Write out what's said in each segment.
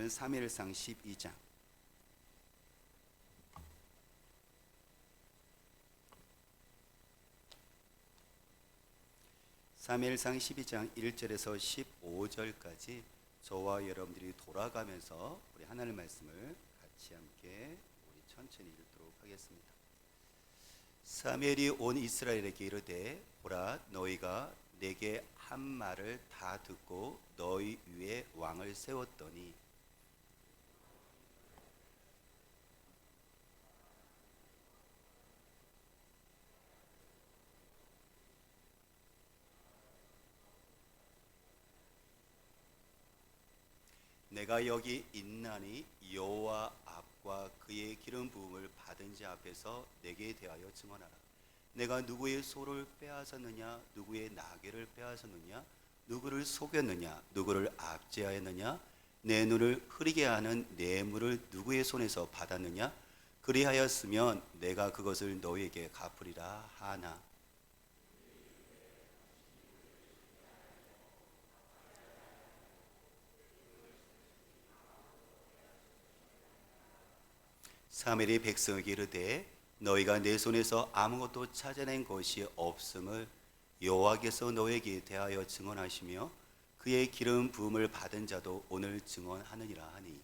말씀은 사무엘상 12장. 사무엘상 12장 1절에서 15절까지 저와 여러분들이 돌아가면서 우리 하나님 말씀을 같이 함께 우리 천천히 읽도록 하겠습니다. 사무엘이 온 이스라엘에게 이르되 보라, 너희가 내게 한 말을 다 듣고 너희 위에 왕을 세웠더니 내가 여기 있나니 여호와 앞과 그의 기름 부음을 받은 자 앞에서 내게 대하여 증언하라. 내가 누구의 소를 빼앗았느냐, 누구의 나귀를 빼앗았느냐, 누구를 속였느냐, 누구를 압제하였느냐, 내 눈을 흐리게 하는 뇌물을 누구의 손에서 받았느냐, 그리하였으면 내가 그것을 너희에게 갚으리라 하나. 사무엘이 백성에게 이르되 너희가 내 손에서 아무것도 찾아낸 것이 없음을 여호와께서 너에게 대하여 증언하시며 그의 기름 부음을 받은 자도 오늘 증언하느니라 하니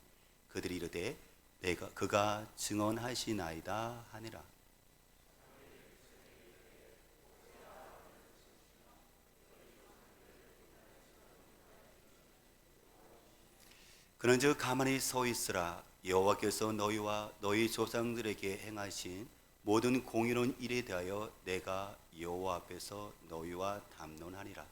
그들이 이르되 그가 증언하시나이다 하니라. 그런즉 가만히 서 있으라. 여호와께서 너희와 너희 조상들에게 행하신 모든 공의로운 일에 대하여 내가 여호와 앞에서 너희와 담론하니라.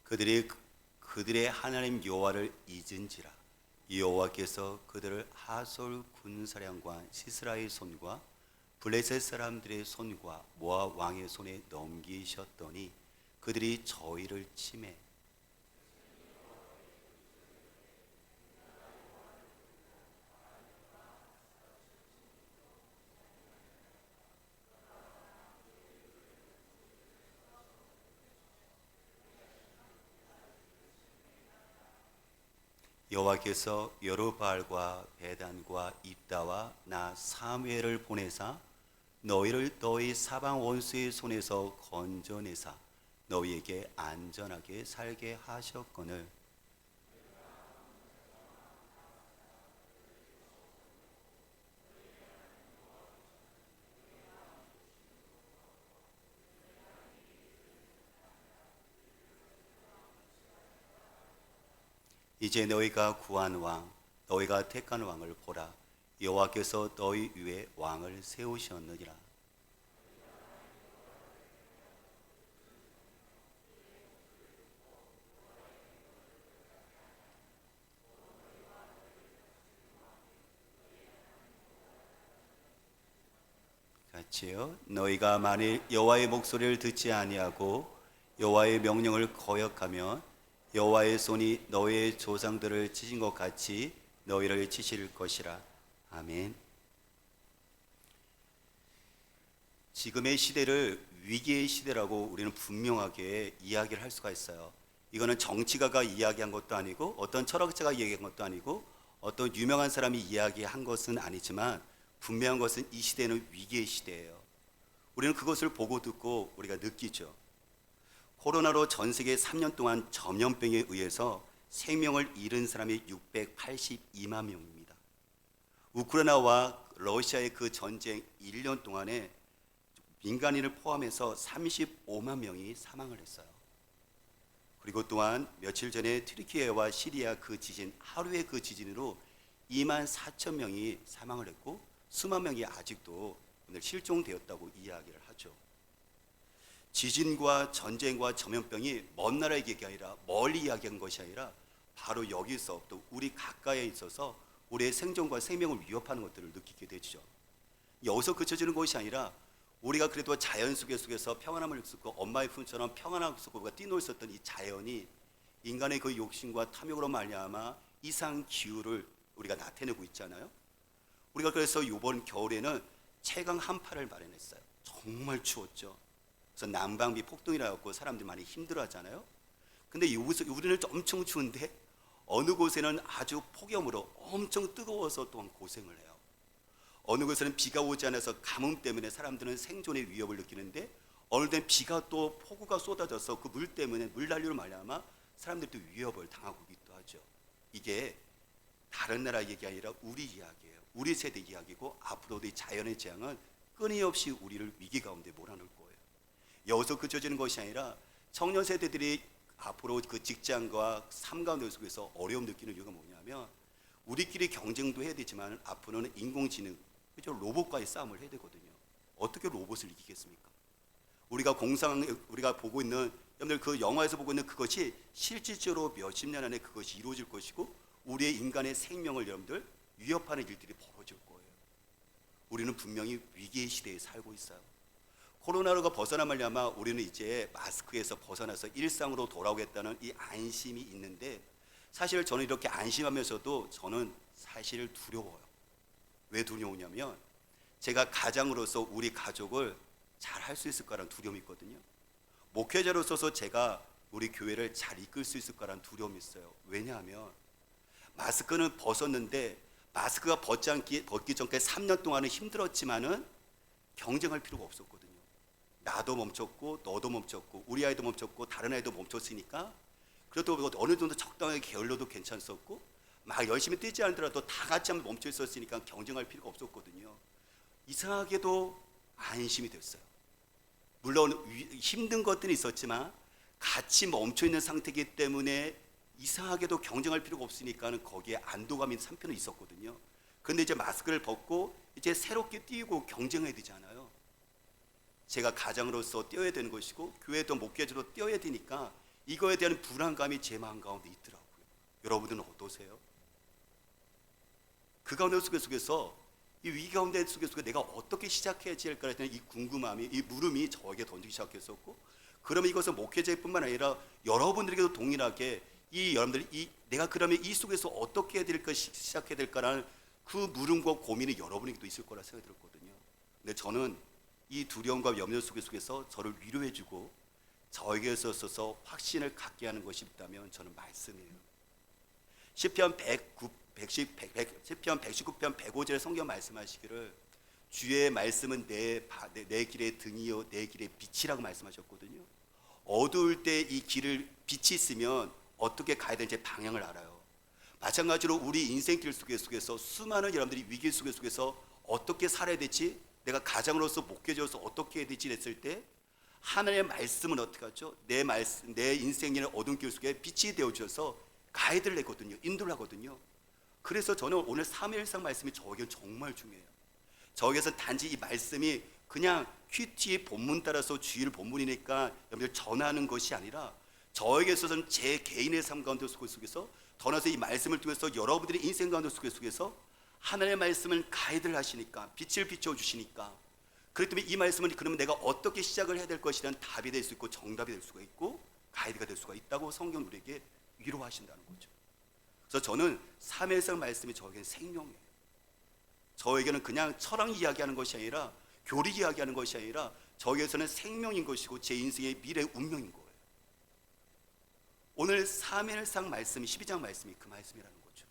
그들의 하나님 여호와를 잊은지라. 여호와께서 그들을 하솔 군사령관 시스라의 손과 블레셋 사람들의 손과 모압 왕의 손에 넘기셨더니 그들이 저희를 치매 여호와께서 여루바알과 베단과 입다와 나 사무엘을 보내사 너희를 너희 사방 원수의 손에서 건져내사 너희에게 안전하게 살게 하셨거늘 이제 너희가 구한 왕, 너희가 택한 왕을 보라. 여호와께서 너희 위에 왕을 세우셨느니라. 같이요. 너희가 만일 여호와의 목소리를 듣지 아니하고 여호와의 명령을 거역하면 여호와의 손이 너희의 조상들을 치신 것 같이 너희를 치실 것이라. 아멘. 지금의 시대를 위기의 시대라고 우리는 분명하게 이야기를 할 수가 있어요. 이거는 정치가가 이야기한 것도 아니고 어떤 철학자가 이야기한 것도 아니고 어떤 유명한 사람이 이야기한 것은 아니지만 분명한 것은 이 시대는 위기의 시대예요. 우리는 그것을 보고 듣고 우리가 느끼죠. 코로나로 전 세계 3년 동안 전염병에 의해서 생명을 잃은 사람이 682만 명입니다. 우크라이나와 러시아의 그 전쟁 1년 동안에 민간인을 포함해서 35만 명이 사망을 했어요. 그리고 또한 며칠 전에 튀르키예와 시리아 그 지진, 하루의 그 지진으로 2만 4천 명이 사망을 했고 수만 명이 아직도 오늘 실종되었다고 이야기를 하죠. 지진과 전쟁과 전염병이 먼 나라의 얘기가 아니라 멀리 이야기한 것이 아니라 바로 여기서 또 우리 가까이에 있어서 우리의 생존과 생명을 위협하는 것들을 느끼게 되죠. 여기서 그쳐지는 것이 아니라 우리가 그래도 자연 속에서 평안함을 느끼고 엄마의 품처럼 평안함 속에 우리가 뛰놀 었던 이 자연이 인간의 그 욕심과 탐욕으로 말미암아 이상 기후를 우리가 나타내고 있잖아요. 우리가 그래서 이번 겨울에는 최강 한파를 마련했어요. 정말 추웠죠. 그래서 난방비 폭등이라고 사람들이 많이 힘들어하잖아요. 근데 여기서 우리는 엄청 추운데 어느 곳에는 아주 폭염으로 엄청 뜨거워서 또한 고생을 해요. 어느 곳에는 비가 오지 않아서 가뭄 때문에 사람들은 생존의 위협을 느끼는데, 어느 때는 비가 또 폭우가 쏟아져서 그 물 때문에 물난리로 말미암아 사람들도 위협을 당하고 있기도 하죠. 이게 다른 나라 얘기 아니라 우리 이야기예요. 우리 세대 이야기고, 앞으로도 이 자연의 재앙은 끊임없이 우리를 위기 가운데 몰아넣을 거예요. 여기서 그쳐지는 것이 아니라 청년 세대들이 앞으로 그 직장과 삶 가운데 속에서 어려움 느끼는 이유가 뭐냐면, 우리끼리 경쟁도 해야 되지만 앞으로는 인공지능, 그죠? 로봇과의 싸움을 해야 되거든요. 어떻게 로봇을 이기겠습니까? 우리가 보고 있는, 여러분들 그 영화에서 보고 있는 그것이 실질적으로 몇십 년 안에 그것이 이루어질 것이고, 우리의 인간의 생명을 여러분들 위협하는 일들이 벌어질 거예요. 우리는 분명히 위기의 시대에 살고 있어요. 코로나로가 벗어나 말미암아 우리는 이제 마스크에서 벗어나서 일상으로 돌아오겠다는 이 안심이 있는데, 사실 저는 이렇게 안심하면서도 저는 사실 두려워요. 왜 두려우냐면, 제가 가장으로서 우리 가족을 잘 할 수 있을 거라는 두려움이 있거든요. 목회자로서 제가 우리 교회를 잘 이끌 수 있을 거라는 두려움이 있어요. 왜냐하면 마스크는 벗었는데, 마스크가 벗기 전까지 3년 동안은 힘들었지만은 경쟁할 필요가 없었거든요. 나도 멈췄고 너도 멈췄고 우리 아이도 멈췄고 다른 아이도 멈췄으니까, 그래도 어느 정도 적당하게 게을러도 괜찮았었고, 막 열심히 뛰지 않더라도 다 같이 한번 멈춰 있었으니까 경쟁할 필요가 없었거든요. 이상하게도 안심이 됐어요. 물론 힘든 것들이 있었지만 같이 멈춰 있는 상태이기 때문에 이상하게도 경쟁할 필요가 없으니까는 거기에 안도감이 한편은 있었거든요. 그런데 이제 마스크를 벗고 이제 새롭게 뛰고 경쟁해야 되잖아요. 제가 가장으로서 뛰어야 되는 것이고, 교회도 목회자로 뛰어야 되니까 이거에 대한 불안감이 제 마음 가운데 있더라고요. 여러분들은 어떠세요? 그 가운데 속에서 이 위기 가운데 속에서 내가 어떻게 시작해야 할까에 대한 이 궁금함이, 이 물음이 저에게 던지기 시작했었고, 그러면 이것은 목회자뿐만 아니라 여러분들에게도 동일하게 내가 그러면 이 속에서 어떻게 해야 될까, 시작해야 될까라는 그 물음과 고민이 여러분에게도 있을 거라 생각이 들었거든요. 근데 저는 이 두려움과 염려 속에서 저를 위로해주고 저에게 있어서 확신을 갖게 하는 것이 있다면 저는 말씀이에요. 시편 119편 105절에 성경 말씀하시기를, 주의 말씀은 내 길의 등이요 내 길의 빛이라고 말씀하셨거든요. 어두울 때 이 길을 빛이 있으면 어떻게 가야 되는지 방향을 알아요. 마찬가지로 우리 인생길 속에서 수많은 여러분들이 위기 속에서 어떻게 살아야 될지, 내가 가장으로서 목회자로서 어떻게 해야 될지 했을 때, 하나님의 말씀은 어떻게 하죠? 내 인생의 어두운 길 속에 빛이 되어주셔서 가이드를 내거든요. 인도를 하거든요. 그래서 저는 오늘 3.1상 말씀이 저에게는 정말 중요해요. 저에게서 단지 이 말씀이 그냥 큐티 본문 따라서 주일 본문이니까 여러분들 전하는 것이 아니라, 저에게 있어서는 제 개인의 삶 가운데 속에서 더 나아서 이 말씀을 통해서 여러분들의 인생 가운데 속에서 하나님의 말씀을 가이드를 하시니까, 빛을 비춰주시니까, 그렇기 때문에 이 말씀은 그러면 내가 어떻게 시작을 해야 될 것이라는 답이 될 수 있고 정답이 될 수가 있고 가이드가 될 수가 있다고 성경 우리에게 위로하신다는 거죠. 그래서 저는 3.1상 말씀이 저에게는 생명이에요. 저에게는 그냥 철학 이야기하는 것이 아니라, 교리 이야기하는 것이 아니라, 저에게서는 생명인 것이고 제 인생의 미래 운명인 거예요. 오늘 3.1상 말씀이 12장 말씀이 그 말씀이라는 거죠.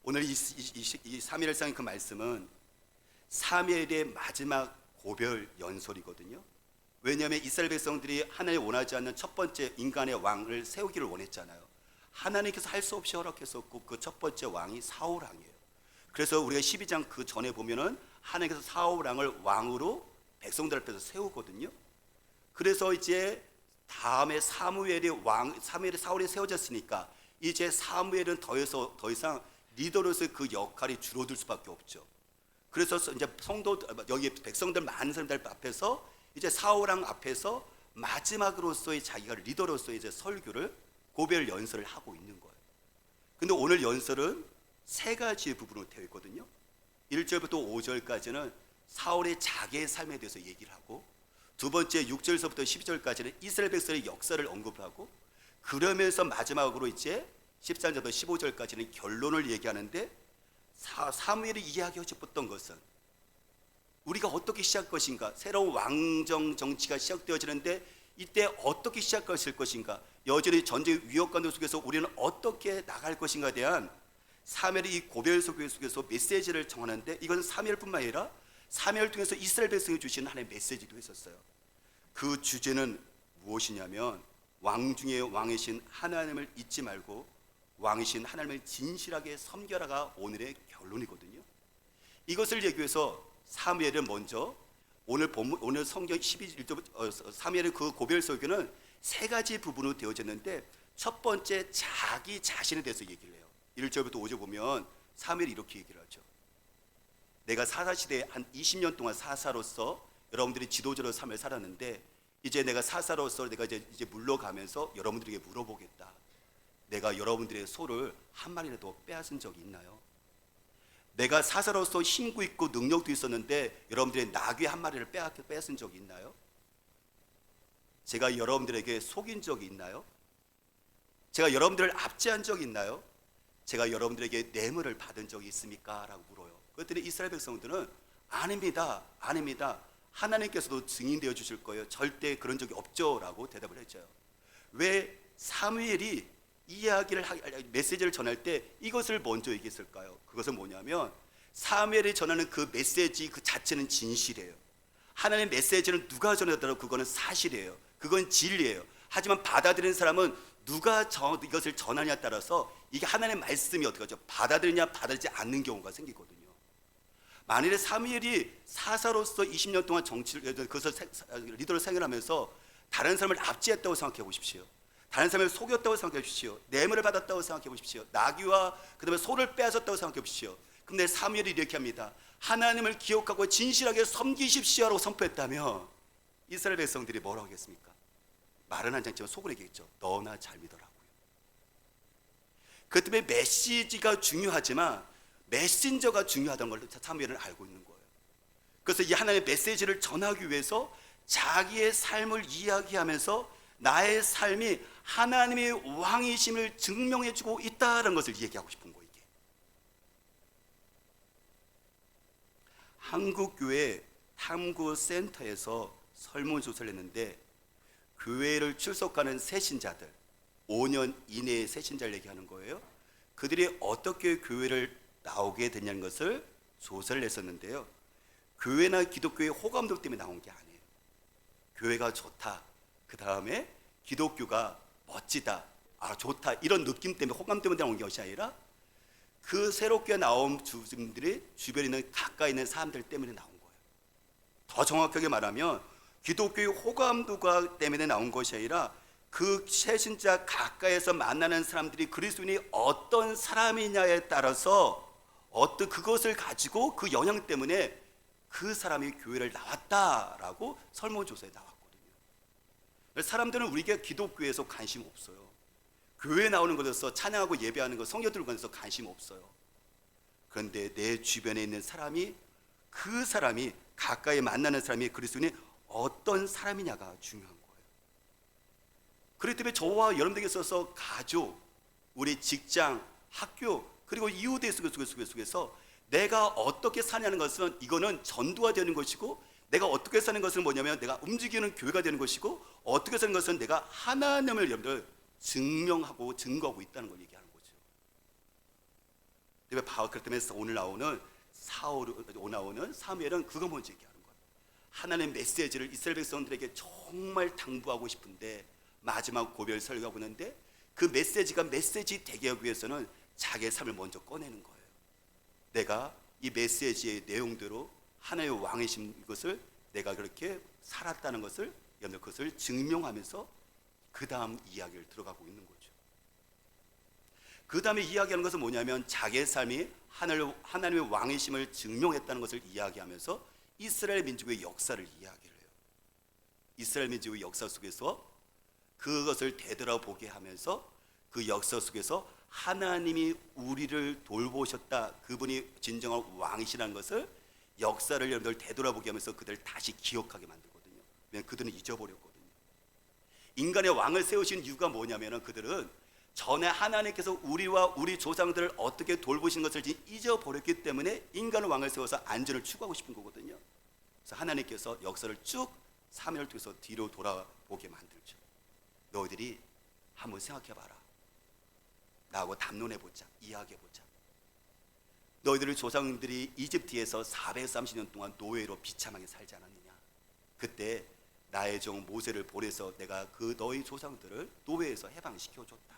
오늘 이 3.1상의 그 말씀은 사무엘의 마지막 고별 연설이거든요. 왜냐하면 이스라엘 백성들이 하나님 원하지 않는 첫 번째 인간의 왕을 세우기를 원했잖아요. 하나님께서 할 수 없이 허락했었고, 그 첫 번째 왕이 사울 왕이에요. 그래서 우리가 12장 그 전에 보면은 하나님께서 사울 왕을 왕으로 백성들 앞에서 세우거든요. 그래서 이제 다음에 사무엘이 사울이 세워졌으니까 이제 사무엘은 더 이상 리더로서의 그 역할이 줄어들 수밖에 없죠. 그래서 이제 여기 백성들 많은 사람들 앞에서 이제 사울 왕 앞에서 마지막으로서의 자기가 리더로서의 이제 설교를, 고별 연설을 하고 있는 거예요. 근데 오늘 연설은 세 가지의 부분으로 되어 있거든요. 1절부터 5절까지는 사울의 자기의 삶에 대해서 얘기를 하고, 두 번째 6절서부터 12절까지는 이스라엘 백성의 역사를 언급하고, 그러면서 마지막으로 이제 14절부터 15절까지는 결론을 얘기하는데 사무엘이 이야기하고 싶었던 것은 우리가 어떻게 시작할 것인가, 새로운 왕정 정치가 시작되어지는데 이때 어떻게 시작할 것인가, 여전히 전쟁 위협관들 속에서 우리는 어떻게 나갈 것인가에 대한 사무엘이 이 고별 속에서 메시지를 정하는데, 이건 사무엘뿐만 아니라 사무엘 통해서 이스라엘 백성이 주신 하나님의 메시지도 있었어요. 그 주제는 무엇이냐면 왕 중에 왕이신 하나님을 잊지 말고 왕이신 하나님을 진실하게 섬겨라가 오늘의 결론이거든요. 이것을 얘기해서 사무엘은 먼저 오늘 성경 12절 사무엘의 그 고별 설교는 세 가지 부분으로 되어졌는데, 첫 번째 자기 자신에 대해서 얘기를 해요. 1절부터 5절 보면 사무엘이 이렇게 얘기를 하죠. 내가 사사시대에 한 20년 동안 사사로서 여러분들이 지도자로 삶을 살았는데, 이제 내가 사사로서 내가 이제 물러가면서 여러분들에게 물어보겠다. 내가 여러분들의 소를 한 마리라도 빼앗은 적이 있나요? 내가 사사로서 힘도 있고 능력도 있었는데 여러분들의 나귀 한 마리를 빼앗은 적이 있나요? 제가 여러분들에게 속인 적이 있나요? 제가 여러분들을 압제한 적이 있나요? 제가 여러분들에게 뇌물을 받은 적이 있습니까? 라고 물어요. 그랬더니 이스라엘 백성들은 아닙니다, 아닙니다, 하나님께서도 증인되어 주실 거예요, 절대 그런 적이 없죠 라고 대답을 했죠. 왜 사무엘이 메시지를 전할 때 이것을 먼저 얘기했을까요? 그것은 뭐냐면 사무엘이 전하는 그 메시지 그 자체는 진실이에요. 하나님의 메시지는 누가 전하더라도 그거는 사실이에요. 그건 진리예요. 하지만 받아들이는 사람은 누가 이것을 전하냐에 따라서 이게 하나님의 말씀이 어떻게 하죠? 받아들이냐 받아들이지 않는 경우가 생기거든요. 만일에 사무엘이 사사로서 20년 동안 그것을 리더로 생활하면서 다른 사람을 압제했다고 생각해 보십시오. 다른 사람을 속였다고 생각해 보십시오. 뇌물을 받았다고 생각해 보십시오. 나귀와 그다음에 소를 빼앗았다고 생각해 보십시오. 근데 사무엘이 이렇게 합니다. 하나님을 기억하고 진실하게 섬기십시오라고 선포했다면 이스라엘 백성들이 뭐라고 하겠습니까? 말은 안 했지만 속으로 얘기했죠. 너나 잘 믿어라고요. 그 때문에 메시지가 중요하지만 메신저가 중요하다는 걸 사무엘은 알고 있는 거예요. 그래서 이 하나님의 메시지를 전하기 위해서 자기의 삶을 이야기하면서 나의 삶이 하나님의 왕이심을 증명해주고 있다는 것을 얘기하고 싶은 거예요. 이게 한국교회 탐구센터에서 설문조사를 했는데, 교회를 출석하는 새신자들 5년 이내의 새신자를 얘기하는 거예요. 그들이 어떻게 교회를 나오게 됐냐는 것을 조사를 했었는데요, 교회나 기독교의 호감도 때문에 나온 게 아니에요. 교회가 좋다, 그 다음에 기독교가 멋지다, 좋다, 이런 느낌 때문에 호감 때문에 나온 것이 아니라 그 새롭게 나온 주민들이 주변에 있는 가까이 있는 사람들 때문에 나온 거예요. 더 정확하게 말하면 기독교의 호감도가 때문에 나온 것이 아니라 그 새신자 가까이에서 만나는 사람들이 그리스도인이 어떤 사람이냐에 따라서 어떤 그것을 가지고 그 영향 때문에 그 사람이 교회를 나왔다라고 설문조사에 나왔거든요. 사람들은 우리가 기독교에서 관심 없어요. 교회 나오는 것에서 찬양하고 예배하는 것, 성경 들고 가서 관심 없어요. 그런데 내 주변에 있는 사람이, 그 사람이 가까이 만나는 사람이 그리스도인이 어떤 사람이냐가 중요한 거예요. 그렇기 때문에 저와 여러분들에게 있어서 가족, 우리 직장, 학교, 그리고 이웃의 속에서 내가 어떻게 사냐는 것은 이거는 전도가 되는 것이고, 내가 어떻게 사는 것은 뭐냐면 내가 움직이는 교회가 되는 것이고, 어떻게 사는 것은 내가 하나님을 여러분들 증명하고 증거하고 있다는 걸 얘기하는 거죠. 그렇기 때문에 오늘 나오는 사무엘은 그거 먼저 얘기하는 거예요. 하나님의 메시지를 이스라엘 백성들에게 정말 당부하고 싶은데 마지막 고별 설교하고 있는데, 그 메시지가 메시지 되게 하기 위해서는 자기의 삶을 먼저 꺼내는 거예요. 내가 이 메시지의 내용대로 하나님의 왕이신 것을 내가 그렇게 살았다는 것을, 여러분들 그것을 증명하면서 그 다음 이야기를 들어가고 있는 거죠. 그 다음에 이야기하는 것은 뭐냐면 자기의 삶이 하나님의 왕이심을 증명했다는 것을 이야기하면서 이스라엘 민족의 역사를 이야기를 해요. 이스라엘 민족의 역사 속에서 그것을 되돌아보게 하면서 그 역사 속에서 하나님이 우리를 돌보셨다, 그분이 진정한 왕이시라는 것을, 역사를 여러분들 되돌아보게 하면서 그들을 다시 기억하게 만들거든요. 왜냐하면 그들은 잊어버렸거든요. 인간의 왕을 세우신 이유가 뭐냐면 그들은 전에 하나님께서 우리와 우리 조상들을 어떻게 돌보신 것을 잊어버렸기 때문에 인간의 왕을 세워서 안전을 추구하고 싶은 거거든요. 그래서 하나님께서 역사를 쭉 사면을 통해서 뒤로 돌아보게 만들죠. 너희들이 한번 생각해봐라. 나하고 담론해보자. 이야기해보자. 너희들의 조상들이 이집트에서 430년 동안 노예로 비참하게 살지 않았느냐. 그때 나의 종 모세를 보내서 내가 그 너희 조상들을 노예에서 해방시켜줬다.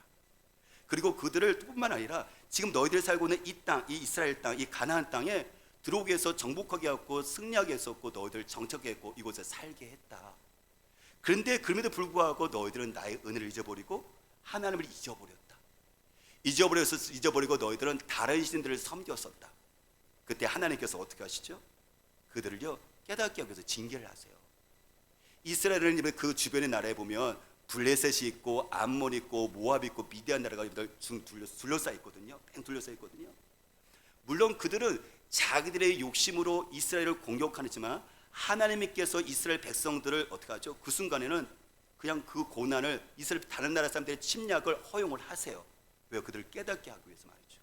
그리고 그들을 뿐만 아니라 지금 너희들이 살고 있는 이 땅, 이 이스라엘 땅, 이 가나안 땅에 들어오게 해서 정복하게 했고 승리하게 했었고 너희들 정착하게 했고 이곳에 살게 했다. 그런데 그럼에도 불구하고 너희들은 나의 은혜를 잊어버리고 하나님을 잊어버렸다. 잊어버리고 너희들은 다른 신들을 섬겼었다. 그때 하나님께서 어떻게 하시죠? 그들을요 깨닫게 하기 위해서 징계를 하세요. 이스라엘은 그 주변의 나라에 보면 블레셋이 있고 암몬 있고 모압 있고 미디안 나라가 둘러싸여 있거든요. 뺑 둘러싸여 있거든요. 물론 그들은 자기들의 욕심으로 이스라엘을 공격하지만 하나님께서 이스라엘 백성들을 어떻게 하죠? 그 순간에는 그냥 그 고난을 이스라엘 다른 나라 사람들의 침략을 허용을 하세요. 왜요? 그들을 깨닫게 하기 위해서 말이죠.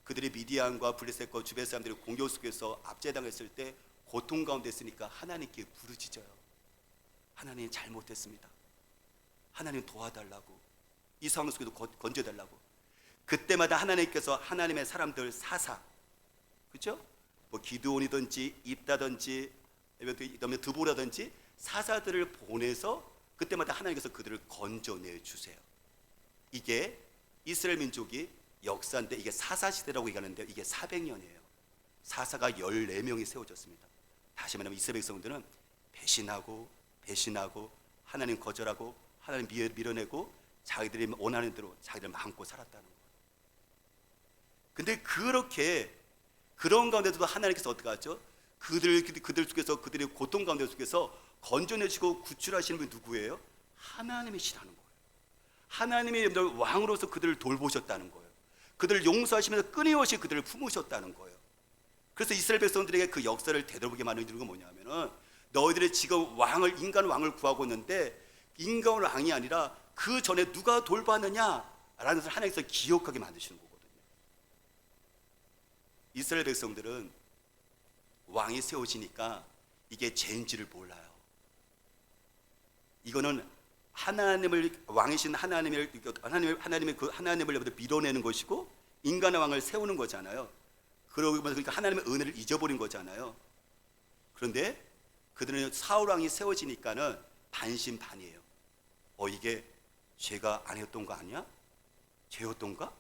그들이 미디안과 블레셋과 주변 사람들이 공격 속에서 압제당했을 때 고통 가운데 있으니까 하나님께 부르짖어요. 하나님 잘못했습니다. 하나님 도와달라고. 이 상황 속에도 건져달라고. 그때마다 하나님께서 하나님의 사람들 사사, 그렇죠? 뭐 기드온이든지 입다든지 드보라든지 사사들을 보내서 그때마다 하나님께서 그들을 건져내 주세요. 이게 이스라엘 민족이 역사인데 이게 사사시대라고 얘기하는데 이게 400년이에요. 사사가 14명이 세워졌습니다. 다시 말하면 이스라엘 백성들은 배신하고 하나님 거절하고 하나님 밀어내고 자기들이 원하는 대로 자기들 마음껏 살았다는 거예요. 근데 그런 가운데도 하나님께서 어떻게 하죠? 그들 속에서 그들의 고통 가운데 속에서 건져내시고 구출하시는 분이 누구예요? 하나님이시라는 거예요. 하나님이 여러분들 왕으로서 그들을 돌보셨다는 거예요. 그들을 용서하시면서 끊임없이 그들을 품으셨다는 거예요. 그래서 이스라엘 백성들에게 그 역사를 되돌아보게 만드는 건 뭐냐면은 너희들이 지금 인간 왕을 구하고 있는데 인간 왕이 아니라 그 전에 누가 돌봤느냐라는 것을 하나님께서 기억하게 만드시는 거거든요. 이스라엘 백성들은 왕이 세워지니까 이게 죄인지를 몰라요. 이거는 왕이신 하나님을 밀어내는 것이고 인간의 왕을 세우는 거잖아요. 그러니까 하나님의 은혜를 잊어버린 거잖아요. 그런데 그들은 사울 왕이 세워지니까는 반신반의예요. 이게 죄가 아니었던 거 아니야? 죄였던가?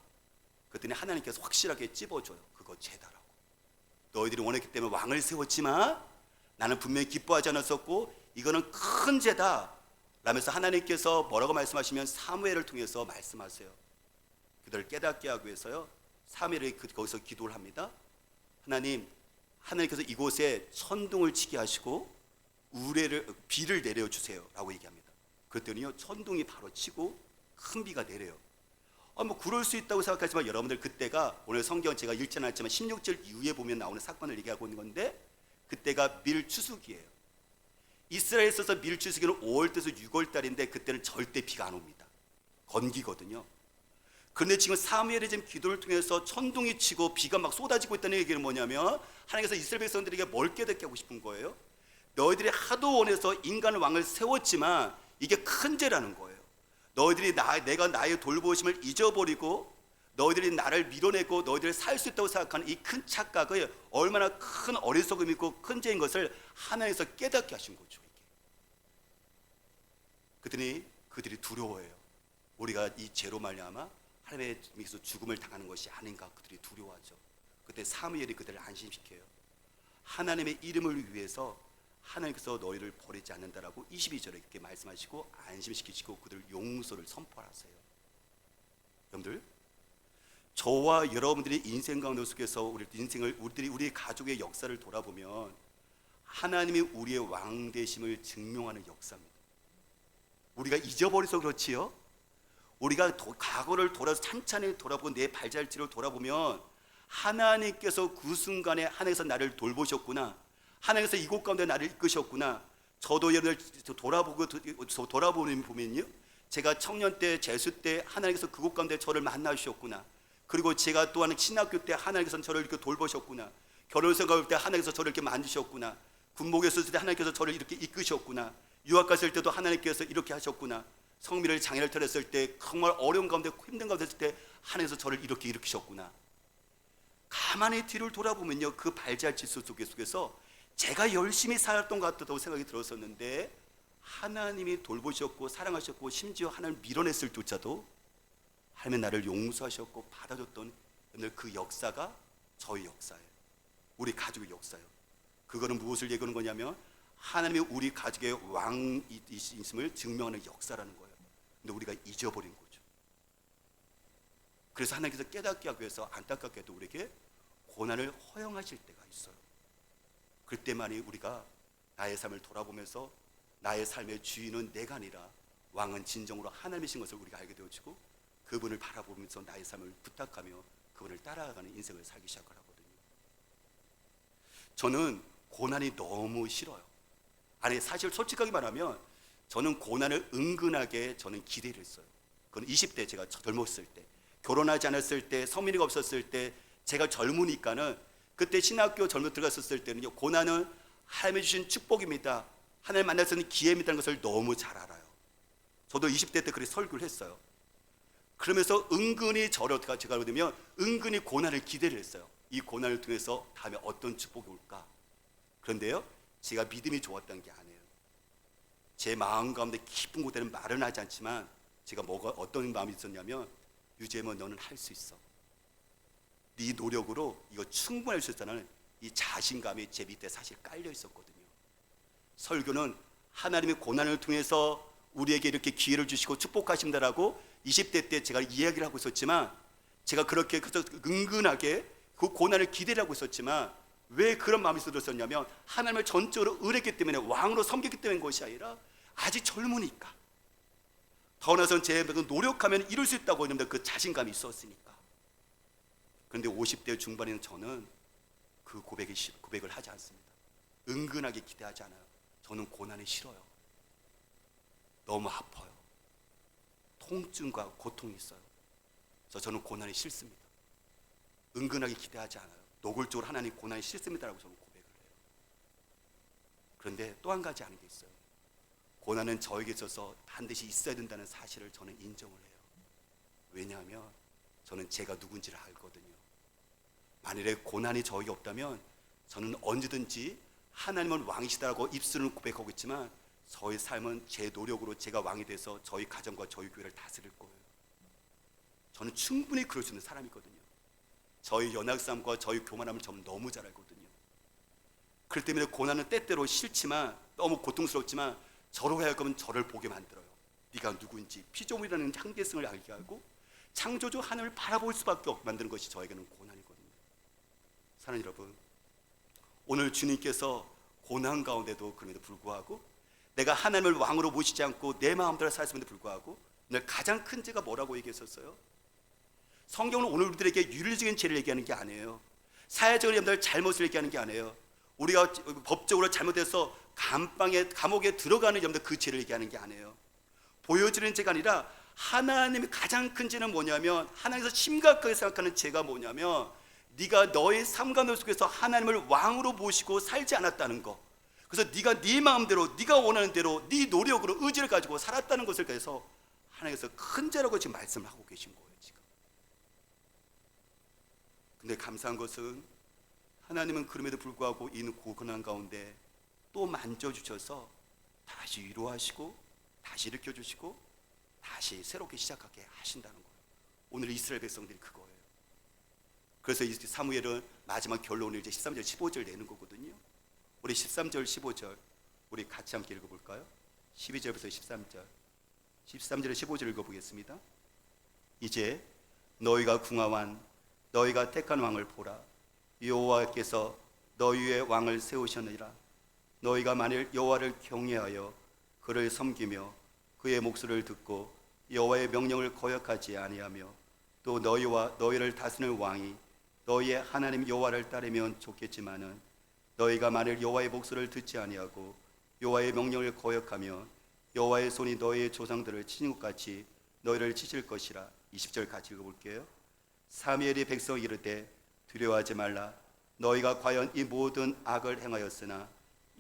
그랬더니 하나님께서 확실하게 찝어줘요. 그거 죄다라고. 너희들이 원했기 때문에 왕을 세웠지만 나는 분명히 기뻐하지 않았었고 이거는 큰 죄다 라면서 하나님께서 뭐라고 말씀하시면 사무엘을 통해서 말씀하세요. 그들을 깨닫게 하기 위해서요 사무엘이 거기서 기도를 합니다. 하나님께서 이곳에 천둥을 치게 하시고 비를 내려주세요 라고 얘기합니다. 그랬더니요 천둥이 바로 치고 큰 비가 내려요. 뭐 그럴 수 있다고 생각하지만 여러분들 그때가 오늘 성경 제가 읽지 않았지만 16절 이후에 보면 나오는 사건을 얘기하고 있는 건데 그때가 밀추수기예요. 이스라엘에 있어서 밀추수기는 5월달에서 6월달인데 그때는 절대 비가 안 옵니다. 건기거든요. 그런데 지금 사무엘이 지금 기도를 통해서 천둥이 치고 비가 막 쏟아지고 있다는 얘기는 뭐냐면 하나님께서 이스라엘 백성들에게 뭘 깨닫게 하고 싶은 거예요? 너희들이 하도 원해서 인간의 왕을 세웠지만 이게 큰 죄라는 거예요. 너희들이 내가 나의 돌보심을 잊어버리고 너희들이 나를 밀어내고 너희들이 살 수 있다고 생각하는 이 큰 착각이 얼마나 큰 어리석음이 있고 큰 죄인 것을 하나님께서 깨닫게 하신 거죠. 그들이 두려워해요. 우리가 이 죄로 말미암아 하나님께서 죽음을 당하는 것이 아닌가 그들이 두려워하죠. 그때 사무엘이 그들을 안심시켜요. 하나님의 이름을 위해서 하나님께서 너희를 버리지 않는다라고 22절에 이렇게 말씀하시고 안심시키시고 그들 용서를 선포하세요. 여러분들 저와 여러분들이 인생 가운데 속에서 우리 가족의 역사를 돌아보면 하나님이 우리의 왕 되심을 증명하는 역사입니다. 우리가 잊어버려서 그렇지요. 우리가 과거를 찬찬히 돌아보고 내 발자취를 돌아보면 하나님께서 그 순간에 하나님께서 나를 돌보셨구나. 하나님께서 이곳 가운데 나를 이끄셨구나. 저도 여러분들 보면요. 제가 청년 때, 재수 때 하나님께서 그곳 가운데 저를 만나 주셨구나. 그리고 제가 또한 신학교 때 하나님께서 저를 이렇게 돌보셨구나. 결혼 생각할 때 하나님께서 저를 이렇게 만드셨구나. 군복에 있을 때 하나님께서 저를 이렇게 이끄셨구나. 유학 갔을 때도 하나님께서 이렇게 하셨구나. 성미를 장애를 들었을 때 정말 어려운 가운데 힘든 가운데 있을 때 하나님께서 저를 이렇게 일으키셨구나. 가만히 뒤를 돌아보면요, 그 발자취 속에서 제가 열심히 살았던 것 같다고 생각이 들었었는데 하나님이 돌보셨고 사랑하셨고 심지어 하나님을 밀어냈을 때조차도 하나님의 나를 용서하셨고 받아줬던 그 역사가 저희 역사예요. 우리 가족의 역사예요. 그거는 무엇을 얘기하는 거냐면 하나님이 우리 가족의 왕이심을 증명하는 역사라는 거예요. 근데 우리가 잊어버린 거죠. 그래서 하나님께서 깨닫게 하기 위해서 안타깝게도 우리에게 고난을 허용하실 때가 있어요. 그때만이 우리가 나의 삶을 돌아보면서 나의 삶의 주인은 내가 아니라 왕은 진정으로 하나님이신 것을 우리가 알게 되어지고 그분을 바라보면서 나의 삶을 부탁하며 그분을 따라가는 인생을 살기 시작하거든요. 저는 고난이 너무 싫어요. 아니, 사실 솔직하게 말하면 저는 고난을 은근하게 저는 기대를 했어요. 그건 20대 제가 젊었을 때, 결혼하지 않았을 때, 성민이가 없었을 때, 제가 젊으니까는 그때 신학교 젊어 들어갔었을 때는요, 고난은 하나님이 주신 축복입니다. 하나님 만날 수 있는 기회입니다는 것을 너무 잘 알아요. 저도 20대 때 그렇게 설교를 했어요. 그러면서 은근히 저를 어떻게 제가 보면 은근히 고난을 기대를 했어요. 이 고난을 통해서 다음에 어떤 축복이 올까. 그런데요, 제가 믿음이 좋았던 게 아니에요. 제 마음 가운데 깊은 곳에는 말은 하지 않지만 제가 어떤 마음이 있었냐면, 유재모 너는 할 수 있어. 네 노력으로 이거 충분할 수 있다는 이 자신감이 제 밑에 사실 깔려 있었거든요. 설교는 하나님의 고난을 통해서 우리에게 이렇게 기회를 주시고 축복하신다라고 20대 때 제가 이야기를 하고 있었지만, 제가 그렇게 은근하게 그 고난을 기대를 하고 있었지만, 왜 그런 마음이 들었었냐면 하나님을 전적으로 의뢰했기 때문에, 왕으로 섬겼기 때문인 것이 아니라 아직 젊으니까, 더 나아가서 제 노력하면 이룰 수 있다고 했는데 그 자신감이 있었으니까. 그런데 50대 중반에는 저는 그 고백을 하지 않습니다. 은근하게 기대하지 않아요. 저는 고난이 싫어요. 너무 아파요. 통증과 고통이 있어요. 그래서 저는 고난이 싫습니다. 은근하게 기대하지 않아요. 노골적으로 하나님 고난이 싫습니다라고 저는 고백을 해요. 그런데 또 한 가지 아는 게 있어요. 고난은 저에게 있어서 반드시 있어야 된다는 사실을 저는 인정을 해요. 왜냐하면 저는 제가 누군지를 알거든요. 만일에 고난이 저에게 없다면 저는 언제든지 하나님은 왕이시다라고 입술은 고백하고 있지만 저의 삶은 제 노력으로 제가 왕이 돼서 저희 가정과 저희 교회를 다스릴 거예요. 저는 충분히 그럴 수 있는 사람이거든요. 저희 연약함과 저희 교만함을 저는 너무 잘 알거든요. 그렇기 때문에 고난은 때때로 싫지만, 너무 고통스럽지만 저로 하여금 저를 보게 만들어요. 네가 누구인지, 피조물이라는 한계성을 알게 하고 창조주 하나님을 바라볼 수밖에 없게 만드는 것이 저에게는 고난이거든요. 사랑하는 여러분, 오늘 주님께서 고난 가운데도 그럼에도 불구하고 내가 하나님을 왕으로 모시지 않고 내 마음대로 살았음에도 불구하고 오늘 가장 큰 죄가 뭐라고 얘기했었어요? 성경은 오늘 우리들에게 윤리적인 죄를 얘기하는 게 아니에요. 사회적으로 여러분들 잘못을 얘기하는 게 아니에요. 우리가 법적으로 잘못해서 감옥에 들어가는 여러분들 그 죄를 얘기하는 게 아니에요. 보여지는 죄가 아니라 하나님의 가장 큰 죄는 뭐냐면, 하나님께서 심각하게 생각하는 죄가 뭐냐면, 네가 너의 삶과 속에서 하나님을 왕으로 모시고 살지 않았다는 거. 그래서 네가 네 마음대로, 네가 원하는 대로, 네 노력으로 의지를 가지고 살았다는 것을 그래서 하나님께서 큰 죄라고 지금 말씀을 하고 계신 거예요, 지금. 근데 감사한 것은 하나님은 그럼에도 불구하고 이 고난한 가운데 또 만져주셔서 다시 위로하시고 다시 일으켜주시고 다시 새롭게 시작하게 하신다는 거예요. 오늘 이스라엘 백성들이 그거예요. 그래서 이 사무엘은 마지막 결론을 이제 13절 15절 내는 거거든요. 우리 13절 15절 우리 같이 함께 읽어볼까요? 12절부터 13절에 15절 읽어보겠습니다. 이제 너희가 궁하완 너희가 택한 왕을 보라. 여호와께서 너희 위에 왕을 세우셨느니라. 너희가 만일 여호와를 경외하여 그를 섬기며 그의 목소리를 듣고 여호와의 명령을 거역하지 아니하며 또 너희와 너희를 다스리는 왕이 너희의 하나님 여호와를 따르면 좋겠지만은 너희가 만일 여호와의 목소리를 듣지 아니하고 여호와의 명령을 거역하며 여호와의 손이 너희의 조상들을 치는 것 같이 너희를 치실 것이라. 20절 같이 읽어볼게요. 사무엘이 백성 이르되 두려워하지 말라. 너희가 과연 이 모든 악을 행하였으나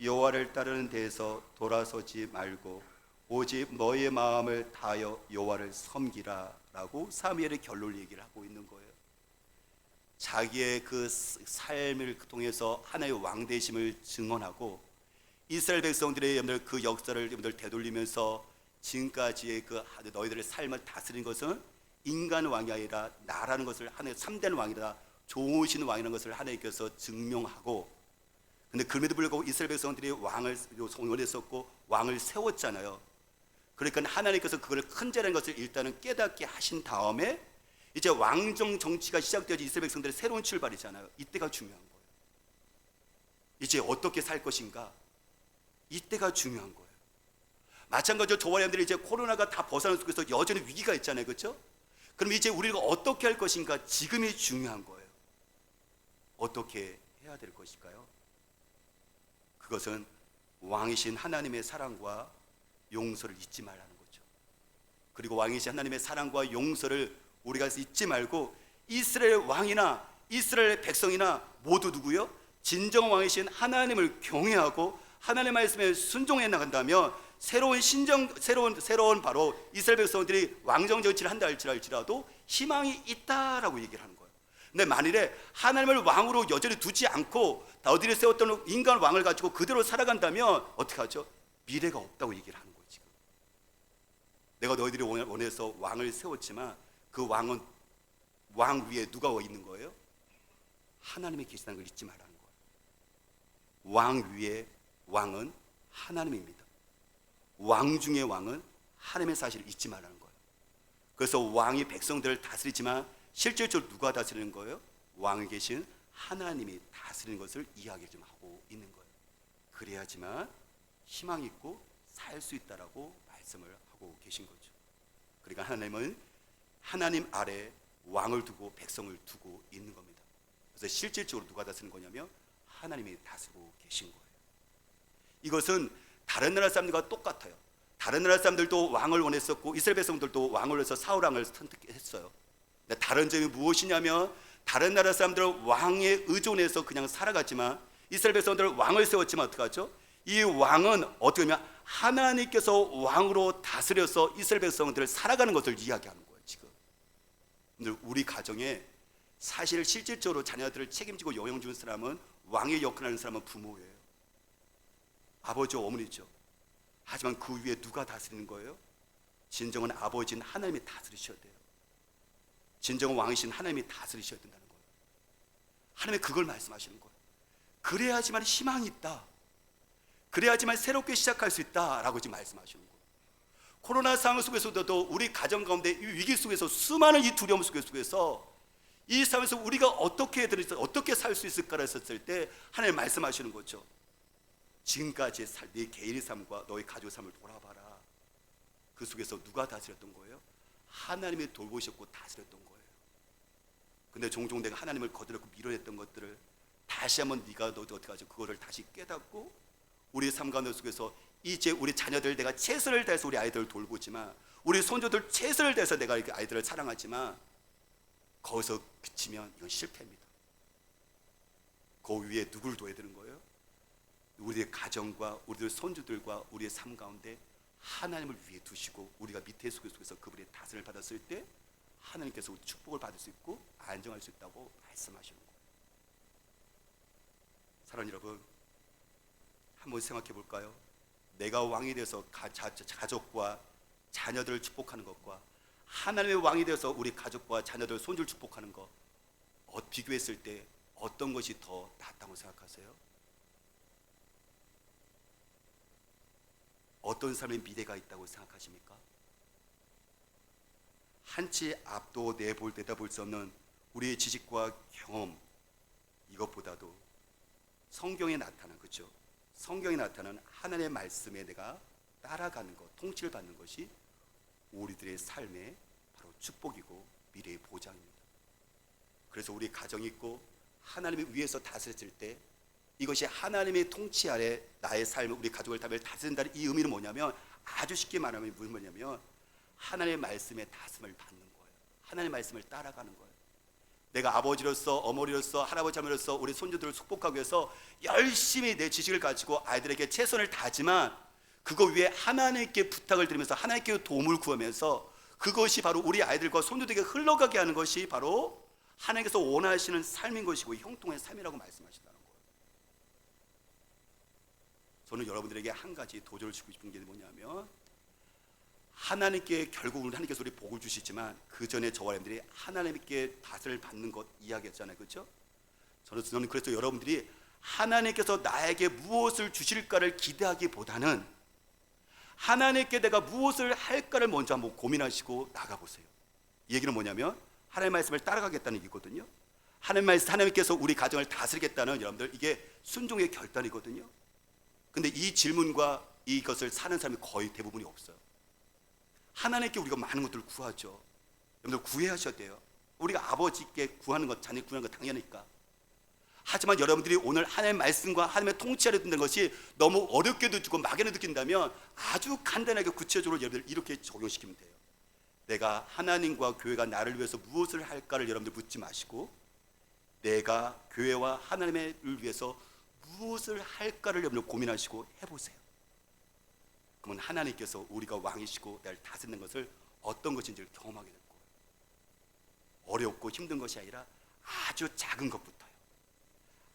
여호와를 따르는 데에서 돌아서지 말고 오직 너희의 마음을 다하여 여호와를 섬기라 라고 사무엘의 결론을 얘기를 하고 있는 거예요. 자기의 그 삶을 통해서 하나의 왕 되심을 증언하고 이스라엘 백성들의 여러분들 그 역사를 여러분들 되돌리면서 지금까지의 그 너희들의 삶을 다스린 것은 인간 왕이 아니라 나라는 것을 하나의 참된 왕이다, 좋으신 왕이라는 것을 하나님께서 증명하고, 근데 그럼에도 불구하고 이스라엘 백성들이 왕을 원했었고 왕을 세웠잖아요. 그러니까 하나님께서 그걸 큰 죄라는 것을 일단은 깨닫게 하신 다음에 이제 왕정 정치가 시작되어서 이스라엘 백성들의 새로운 출발이잖아요. 이때가 중요한 거예요. 이제 어떻게 살 것인가, 이때가 중요한 거예요. 마찬가지로 저와 여러분들이 이제 코로나가 다 벗어난 속에서 여전히 위기가 있잖아요, 그렇죠? 그럼 이제 우리가 어떻게 할 것인가, 지금이 중요한 거예요. 어떻게 해야 될 것일까요? 그것은 왕이신 하나님의 사랑과 용서를 잊지 말라는 거죠. 그리고 왕이신 하나님의 사랑과 용서를 우리가 잊지 말고 이스라엘 왕이나 이스라엘 백성이나 모두 누구요? 진정 왕이신 하나님을 경외하고 하나님의 말씀에 순종해 나간다면 새로운 바로 이스라엘 백성들이 왕정 정치를 한다 할지라도 희망이 있다라고 얘기를 하는 거예요. 근데 만일에 하나님을 왕으로 여전히 두지 않고 다윗이 세웠던 인간 왕을 가지고 그대로 살아간다면 어떻게 하죠? 미래가 없다고 얘기를 하는 거예요. 지금 내가 너희들이 원해서 왕을 세웠지만 그 왕은 왕 위에 누가 있는 거예요? 하나님이 계시다는 걸 잊지 말라는 거예요. 왕 위에 왕은 하나님입니다. 왕 중의 왕은 하나님의 사실을 잊지 말라는 거예요. 그래서 왕이 백성들을 다스리지만 실질적으로 누가 다스리는 거예요? 왕에 계신 하나님이 다스리는 것을 이야기 좀 하고 있는 거예요. 그래야지만 희망 있고 살 수 있다라고 말씀을 하고 계신 거죠. 그러니까 하나님은 하나님 아래 왕을 두고 백성을 두고 있는 겁니다. 그래서 실질적으로 누가 다스리는 거냐면 하나님이 다스리고 계신 거예요. 이것은 다른 나라 사람들과 똑같아요. 다른 나라 사람들도 왕을 원했었고 이스라엘 백성들도 왕을 원해서 사울 왕을 선택했어요. 근데 다른 점이 무엇이냐면 다른 나라 사람들은 왕에 의존해서 그냥 살아갔지만 이스라엘 백성들은 왕을 세웠지만 어떻게 하죠? 이 왕은 어떻게 하면 하나님께서 왕으로 다스려서 이스라엘 백성들을 살아가는 것을 이야기하는 거예요. 지금 우리 가정에 사실 실질적으로 자녀들을 책임지고 영향 주는 사람은 왕의 역할을 하는 사람은 부모예요. 아버지와 어머니죠. 하지만 그 위에 누가 다스리는 거예요? 진정한 아버지는 하나님이 다스리셔야 돼요. 진정한 왕이신 하나님이 다스리셔야 된다는 거예요. 하나님이 그걸 말씀하시는 거예요. 그래야지만 희망이 있다, 그래야지만 새롭게 시작할 수 있다라고 지금 말씀하시는 거예요. 코로나 상황 속에서도 우리 가정 가운데 이 위기 속에서 수많은 이 두려움 속에서 이 삶에서 우리가 어떻게 살 수 있을까를 했을 때 하나님 말씀하시는 거죠. 지금까지 네 개인의 삶과 너의 가족의 삶을 돌아봐라. 그 속에서 누가 다스렸던 거예요? 하나님이 돌보셨고 다스렸던 거예요. 근데 종종 내가 하나님을 거들었고 밀어냈던 것들을 다시 한번 네가 너도 어떻게 하죠? 그거를 다시 깨닫고 우리의 삶 가운데 속에서 이제 우리 자녀들 내가 최선을 다해서 우리 아이들을 돌보지만 우리 손주들 최선을 다해서 내가 이렇게 아이들을 사랑하지만 거기서 그치면 이건 실패입니다. 그 위에 누굴 둬야 되는 거예요? 우리의 가정과 우리의 손주들과 우리의 삶 가운데 하나님을 위해 두시고 우리가 밑에 속에서 그분의 다스림을 받았을 때 하나님께서 우리 축복을 받을 수 있고 안정할 수 있다고 말씀하시는 거예요. 사랑하는 여러분, 한번 생각해 볼까요? 내가 왕이 되어서 가족과 자녀들을 축복하는 것과 하나님의 왕이 되어서 우리 가족과 자녀들, 손주를 축복하는 것 비교했을 때 어떤 것이 더 낫다고 생각하세요? 어떤 삶의 미래가 있다고 생각하십니까? 한치 앞도 내다볼 수 없는 우리의 지식과 경험, 이것보다도 성경에 나타난, 그렇죠? 성경에 나타난 하나님의 말씀에 내가 따라가는 것, 통치를 받는 것이 우리들의 삶의 바로 축복이고 미래의 보장입니다. 그래서 우리 가정이 있고 하나님의 위에서 다스렸을 때 이것이 하나님의 통치 아래 나의 삶을, 우리 가족을 다스린다는 이 의미는 뭐냐면 아주 쉽게 말하면 무슨 뭐냐면 하나님의 말씀에 다스림을 받는 거예요. 하나님의 말씀을 따라가는 거예요. 내가 아버지로서 어머니로서 할아버지 할머니로서 우리 손주들을 축복하기 위해서 열심히 내 지식을 가지고 아이들에게 최선을 다하지만 그거 위에 하나님께 부탁을 드리면서 하나님께 도움을 구하면서 그것이 바로 우리 아이들과 손주들에게 흘러가게 하는 것이 바로 하나님께서 원하시는 삶인 것이고 형통의 삶이라고 말씀하신다는 거예요. 저는 여러분들에게 한 가지 도전을 주고 싶은 게 뭐냐면 하나님께 결국은 하나님께서 우리 복을 주시지만 그 전에 저와 여러분들이 하나님께 다스를 받는 것 이야기했잖아요, 그렇죠? 저는 그래서 여러분들이 하나님께서 나에게 무엇을 주실까를 기대하기보다는 하나님께 내가 무엇을 할까를 먼저 한번 고민하시고 나가보세요. 이 얘기는 뭐냐면 하나님의 말씀을 따라가겠다는 얘기거든요. 하나님께서 우리 가정을 다스리겠다는 여러분들 이게 순종의 결단이거든요. 근데 이 질문과 이것을 사는 사람이 거의 대부분이 없어요. 하나님께 우리가 많은 것들을 구하죠. 여러분들 구해하셔야 돼요. 우리가 아버지께 구하는 것, 자녀 구하는 것 당연하니까. 하지만 여러분들이 오늘 하나님의 말씀과 하나님의 통치 아래 듣는 것이 너무 어렵게 느끼고 막연히 느낀다면 아주 간단하게 구체적으로 여러분들 이렇게 적용시키면 돼요. 내가 하나님과 교회가 나를 위해서 무엇을 할까를 여러분들 묻지 마시고 내가 교회와 하나님을 위해서 무엇을 할까를 여러분들 고민하시고 해보세요. 그러면 하나님께서 우리가 왕이시고 나를 다스리는 것을 어떤 것인지를 경험하게 될 거예요. 어렵고 힘든 것이 아니라 아주 작은 것부터요.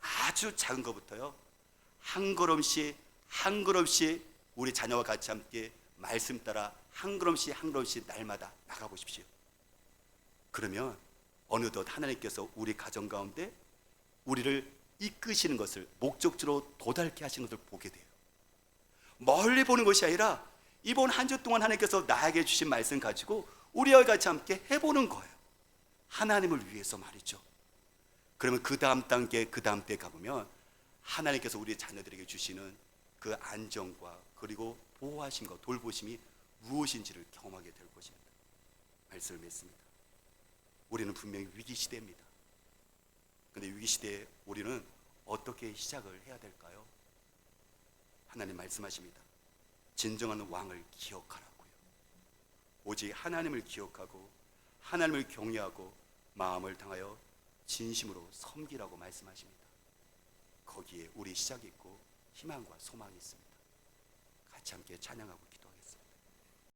아주 작은 것부터요. 한 걸음씩 한 걸음씩 우리 자녀와 같이 함께 말씀 따라 한 걸음씩 한 걸음씩 날마다 나가보십시오. 그러면 어느덧 하나님께서 우리 가정 가운데 우리를 이끄시는 것을 목적지로 도달케 하시는 것을 보게 돼요. 멀리 보는 것이 아니라 이번 한 주 동안 하나님께서 나에게 주신 말씀 가지고 우리와 같이 함께 해보는 거예요. 하나님을 위해서 말이죠. 그러면 그 다음 단계, 그 다음 때 가보면 하나님께서 우리 자녀들에게 주시는 그 안정과 그리고 보호하심과 돌보심이 무엇인지를 경험하게 될 것입니다. 말씀을 믿습니다. 우리는 분명히 위기시대입니다. 그런데 위기시대에 우리는 어떻게 시작을 해야 될까요? 하나님 말씀하십니다. 진정한 왕을 기억하라고요. 오직 하나님을 기억하고 하나님을 경외하고 마음을 당하여 진심으로 섬기라고 말씀하십니다. 거기에 우리 시작이 있고 희망과 소망이 있습니다. 같이 함께 찬양하고